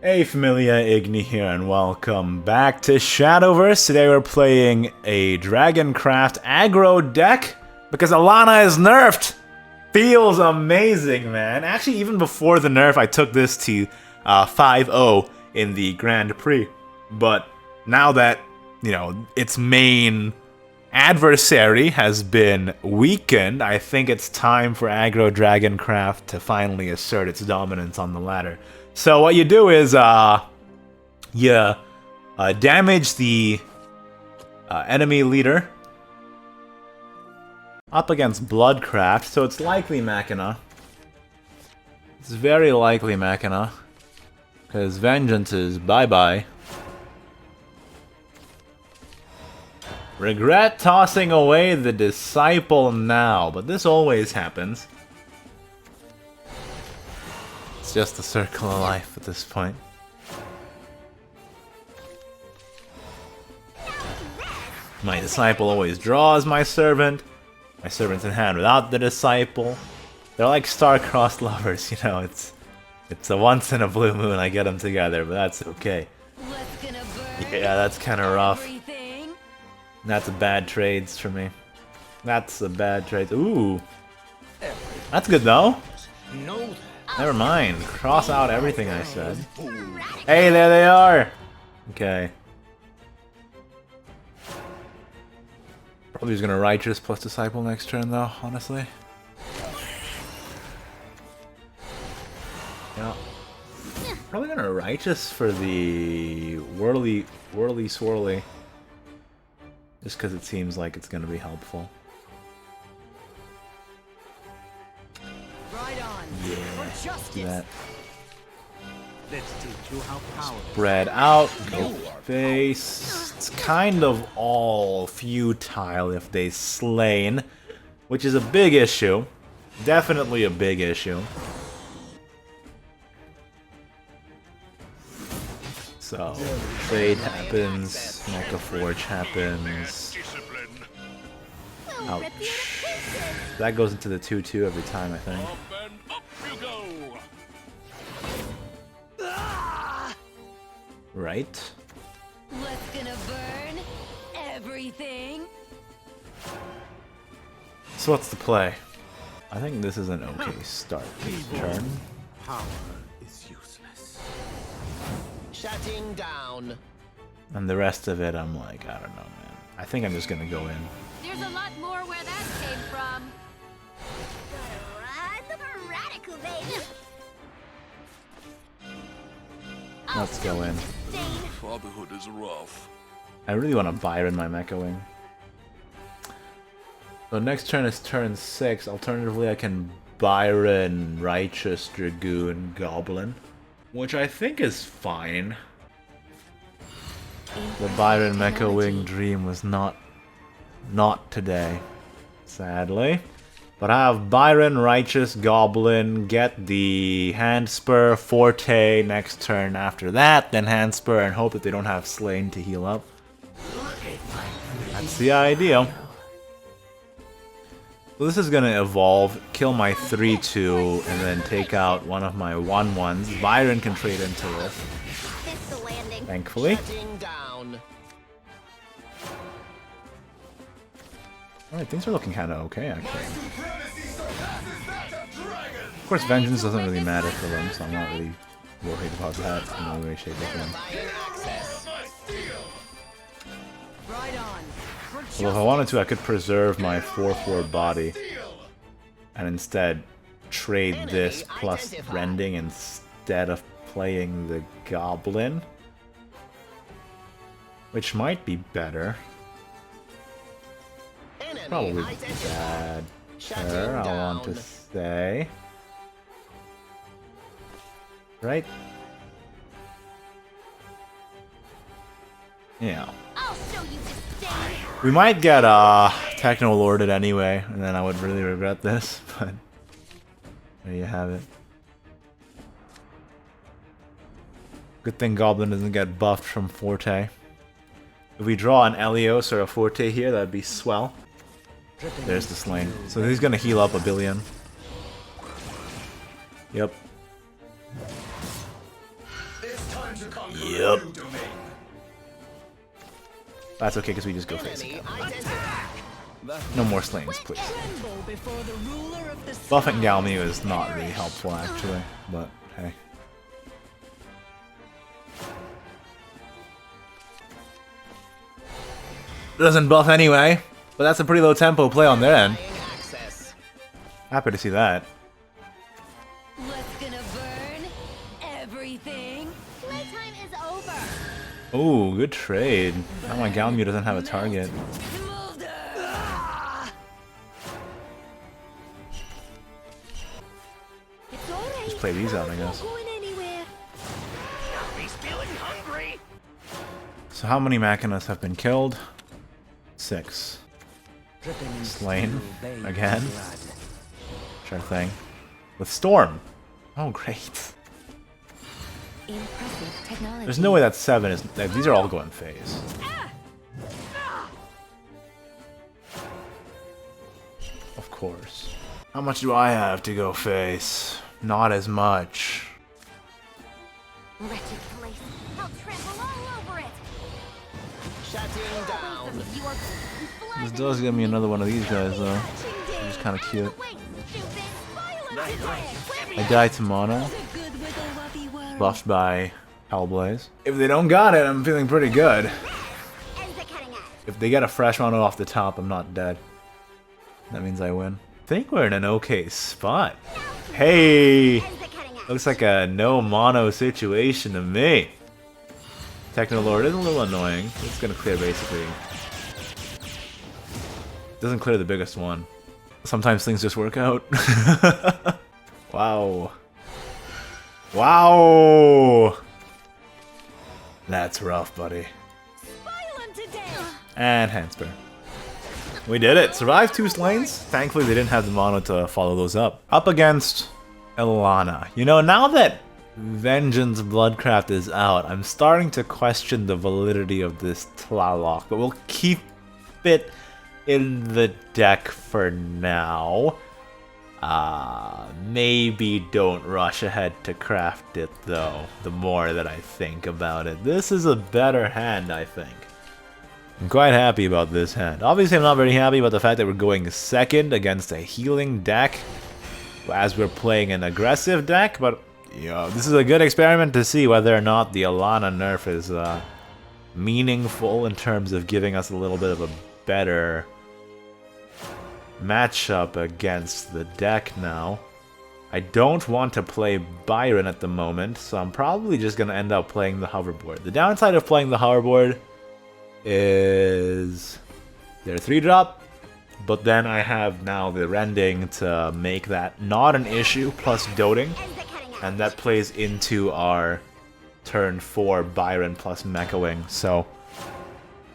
Hey Familia, Igni here, and welcome back to Shadowverse. Today we're playing a Dragoncraft aggro deck because Elana is nerfed. Feels amazing, man. Actually, even before the nerf, I took this to 5-0 in the Grand Prix. But now that, you know, its main adversary has been weakened, I think it's time for Aggro Dragoncraft to finally assert its dominance on the ladder. So what you do is, you damage the enemy leader up against Bloodcraft, so it's likely Machina. It's very likely Machina, because Vengeance is bye-bye. Regret tossing away the Disciple now, but this always happens. It's just a circle of life at this point. My Disciple always draws my Servant. My Servant's in hand without the Disciple. They're like star-crossed lovers, you know, it's a once in a blue moon I get them together, but that's okay. Yeah, that's kind of rough. That's a bad trades for me. That's a bad trade. Ooh. That's good though. Never mind. Cross out everything I said. Hey, there they are! Okay. Probably just gonna Righteous plus Disciple next turn though, honestly. Yeah. Probably gonna Righteous for the Whirly Swirly. Just because it seems like it's gonna be helpful. Right on. Yeah, do that. Let's teach you how power. Spread out, go face. It's kind of all futile if they slain, which is a big issue. Definitely a big issue. So, Fade happens, Mecha Forge happens. Ouch. That goes into the 2-2 every time, I think. Right? What's gonna burn? Everything? So what's the play? I think this is an okay start this turn. Power is useless. Shutting down. And the rest of it, I'm like, I don't know, man. I think I'm just gonna go in. There's a lot more where that came from. Radical, baby. Let's go in. Fatherhood is rough. I really want to Byron my Mecha Wing. So next turn is turn 6. Alternatively, I can Byron Righteous Dragoon Goblin, which I think is fine. The Byron Mecha Wing dream was not today, sadly. But I have Byron Righteous Goblin, get the Handspur Forte next turn after that, then Handspur and hope that they don't have Slain to heal up. That's the idea. So this is gonna evolve, kill my 3-2, and then take out one of my 1-1s. Byron can trade into this, thankfully. Alright, things are looking kinda okay, actually. Of course, Vengeance doesn't really matter for them, so I'm not really worried about that in any way, shape, or form. Well, if I wanted to, I could preserve my 4/4 body and instead trade this plus Rending instead of playing the Goblin, which might be better. Probably bad. Sure, I want to say. Right? Yeah. We might get Techno-Lorded anyway, and then I would really regret this, but there you have it. Good thing Goblin doesn't get buffed from Forte. If we draw an Elios or a Forte here, that'd be swell. There's the Slain. So he's gonna heal up a billion. Yep. Yep. That's okay, because we just go face Enemy again. identified. No more slains, please. Tremble before the ruler of the Buffing Galmu is not really helpful, actually, but hey. Doesn't buff anyway, but that's a pretty low tempo play on their end. Access. Happy to see that. What's gonna burn everything? Playtime is over. Ooh, good trade. Now my Galmu doesn't have a target. Smolder! It's all right. Just play these out, I guess. Not going anywhere. He's feeling hungry. So how many Machinas have been killed? 6. Slain. Again. Sure thing. With Storm. Oh, great. Impressive technology. There's no way that 7 is... These are all going phase. Of course. How much do I have to go face? Not as much. Wretched place. I'll trample all over it. Shutting down. This does give me another one of these guys, though. Which is kind of cute. I die to mono. Buffed by Hellblaze. If they don't got it, I'm feeling pretty good. If they get a fresh mono off the top, I'm not dead. That means I win. I think we're in an okay spot. Hey! Looks like a no mono situation to me. Technolord is a little annoying. It's gonna clear basically. Doesn't clear the biggest one. Sometimes things just work out. Wow. Wow! That's rough, buddy. And Handspur. We did it! Survived 2 slains. Thankfully they didn't have the mono to follow those up. Up against Elana. You know, now that Vengeance Bloodcraft is out, I'm starting to question the validity of this Tlaloc, but we'll keep it in the deck for now. Maybe don't rush ahead to craft it though, the more that I think about it. This is a better hand, I think. I'm quite happy about this hand. Obviously I'm not very happy about the fact that we're going second against a healing deck as we're playing an aggressive deck, but yeah, this is a good experiment to see whether or not the Elana nerf is meaningful in terms of giving us a little bit of a better matchup against the deck now. I don't want to play Byron at the moment, so I'm probably just going to end up playing the hoverboard. The downside of playing the hoverboard is they're 3-drop, but then I have now the rending to make that not an issue, plus doting, and that plays into our turn 4 Byron plus Mecha Wing, so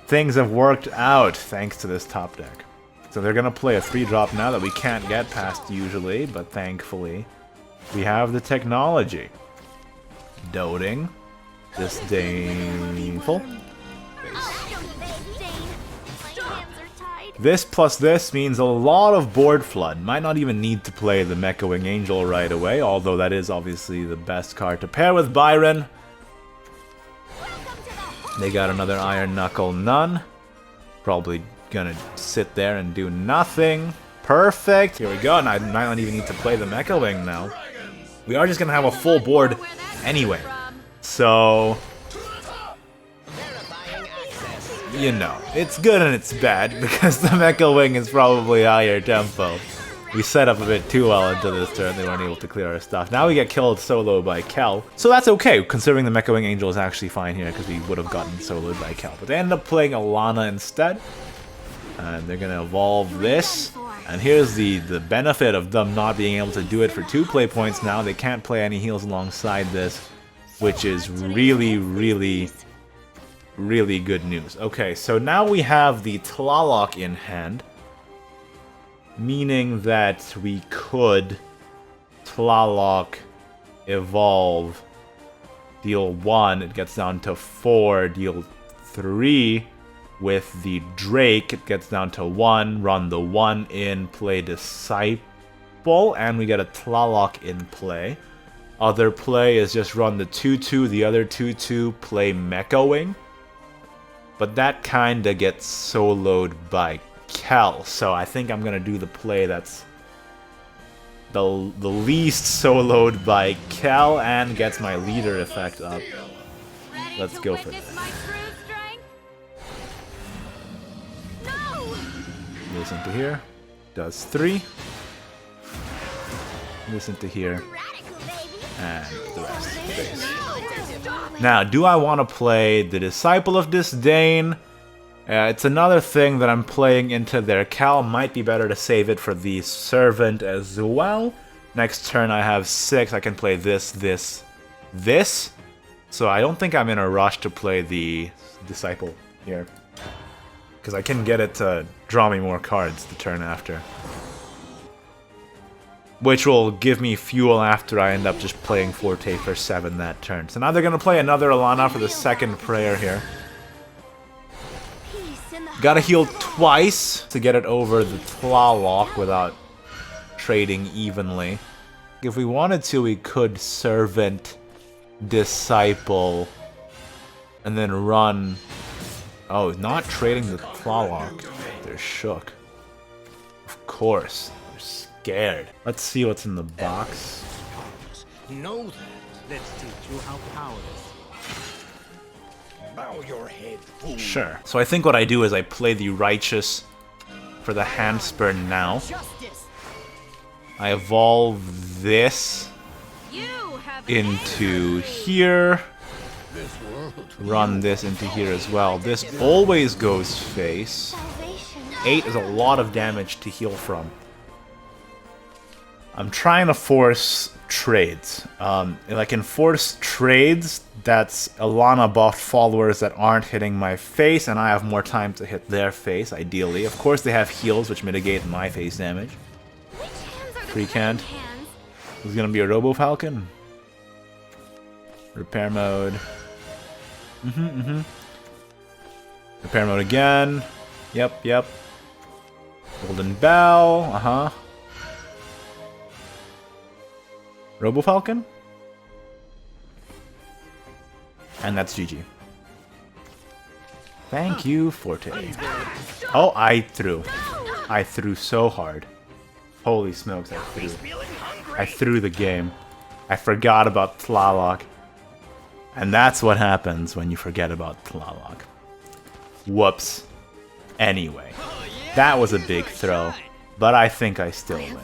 things have worked out thanks to this top deck. So they're gonna play a 3-drop now that we can't get past usually, but thankfully we have the technology. Doting. Disdainful. This plus this means a lot of board flood. Might not even need to play the Mecha Wing Angel right away, although that is obviously the best card to pair with Byron. They got another Iron Knuckle Nun. Probably gonna sit there and do nothing. Perfect. Here we go, and I might not even need to play the Mecha Wing now. We are just gonna have a full board anyway. So, you know, it's good and it's bad because the Mecha Wing is probably higher tempo. We set up a bit too well into this turn, they weren't able to clear our stuff. Now we get killed solo by Kel. So that's okay, considering the Mecha Wing Angel is actually fine here because we would have gotten soloed by Kel. But they end up playing Elana instead. And they're gonna evolve this. And here's the benefit of them not being able to do it for 2 play points now. They can't play any heals alongside this, which is really, really, really good news. Okay, so now we have the Tlaloc in hand, meaning that we could Tlaloc evolve, deal 1, it gets down to 4, deal 3. With the Drake, it gets down to 1, run the 1 in, play Disciple, and we get a Tlaloc in play. other play is just run the 2-2, the other 2-2, play Mecha Wing. But that kinda gets soloed by Kel, so I think I'm gonna do the play that's the least soloed by Kel and gets my leader effect up. Let's go for that. This into here. Does 3. This into here. And the rest. Base. Now, do I want to play the Disciple of Disdain? It's another thing that I'm playing into their Cal. Might be better to save it for the Servant as well. Next turn I have 6. I can play this, this, this. So I don't think I'm in a rush to play the Disciple here. Because I can get it to draw me more cards the turn after. Which will give me fuel after I end up just playing Forte for 7 that turn. So now they're going to play another Elana for the second prayer here. Gotta heal twice to get it over the Tlaloc without trading evenly. If we wanted to, we could Servant, Disciple, and then run... Oh, not trading the Tlaloc. They're shook. Of course. They're scared. Let's see what's in the box. Know that. Let's teach you how powerless. Bow your head, fool. Sure. So I think what I do is I play the Righteous for the Handspur now. I evolve this into here. Run this into here as well. This always goes face. 8 is a lot of damage to heal from. I'm trying to force trades. If I can force trades, that's Elana buffed followers that aren't hitting my face, and I have more time to hit their face, ideally. Of course, they have heals, which mitigate my face damage. Pre-canned. This is gonna be a Robo Falcon. Repair mode. Repair mode again. Yep. Golden Bell. Robo Falcon. And that's GG. Thank you, Forte. Oh, I threw. I threw so hard. Holy smokes, I threw the game. I forgot about Tlaloc. And that's what happens when you forget about Tlaloc. Whoops. Anyway, that was a big throw, but I think I still win.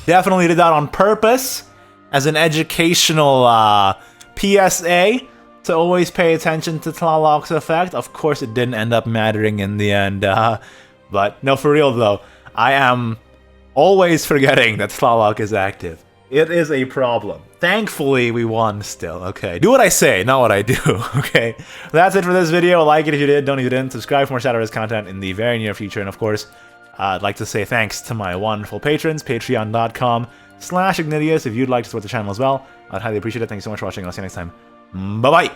Definitely did that on purpose, as an educational PSA, to always pay attention to Tlaloc's effect. Of course, it didn't end up mattering in the end, but no, for real though, I am always forgetting that Tlaloc is active. It is a problem. Thankfully, we won still, okay? Do what I say, not what I do, okay? That's it for this video. Like it if you did, don't if you didn't. Subscribe for more Shadowverse content in the very near future. And of course, I'd like to say thanks to my wonderful patrons, patreon.com/Ignideus. If you'd like to support the channel as well, I'd highly appreciate it. Thank you so much for watching, and I'll see you next time. Bye-bye!